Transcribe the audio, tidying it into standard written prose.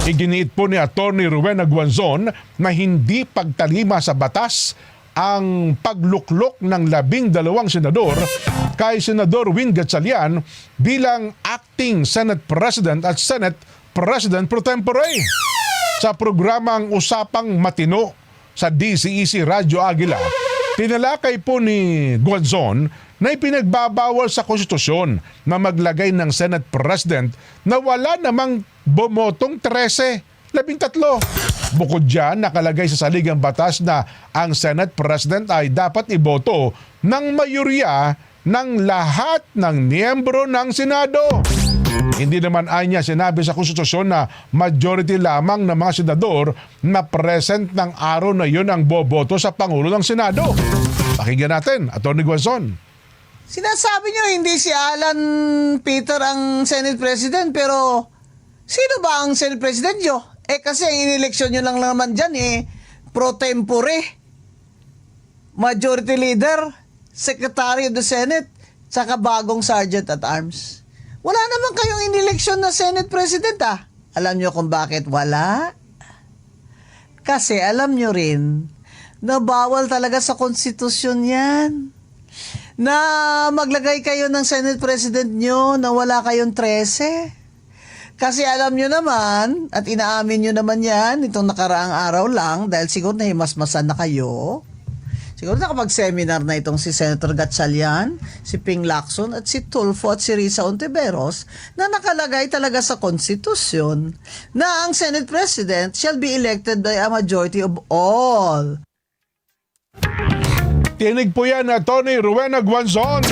Iginiit po ni Atty. Rowena Guanzon na hindi pagtalima sa batas ang pagluklok ng 12 senador kay Senador Win Gatchalian bilang acting Senate President at Senate President pro tempore. Sa programang Usapang Matino sa DCEC Radyo Agila, tinalakay po ni Guanzon na ipinagbabawal sa konstitusyon na maglagay ng Senate President na wala namang bumotong 13. Bukod dyan, nakalagay sa saligang batas na ang Senate President ay dapat iboto ng mayorya ng lahat ng miyembro ng Senado. Hindi naman ay niya sinabi sa konstitusyon na majority lamang ng mga senador na present ng araw na yun ang boboto sa Pangulo ng Senado. Pakinggan natin, Atty. Guanzon. Sinasabi nyo hindi si Alan Peter ang Senate President, pero sino ba ang Senate President nyo? Kasi ang ineleksyon nyo lang naman dyan pro tempore, Majority Leader, Secretary of the Senate, saka bagong Sergeant at Arms. Wala naman kayong ineleksyon na Senate President Alam nyo kung bakit wala? Kasi alam nyo rin na bawal talaga sa konstitusyon yan na maglagay kayo ng Senate President nyo na wala kayong 13. Kasi alam nyo naman, at inaamin nyo naman yan, itong nakaraang araw lang, dahil siguro nahimasmasan na kayo. Siguro nakapag-seminar na itong si Senator Gatchalian, si Ping Lacson, at si Tulfo at si Risa Ontiveros, na nakalagay talaga sa konstitusyon na ang Senate President shall be elected by a majority of all. Tinig po yan, Atty. Rowena Guanzon.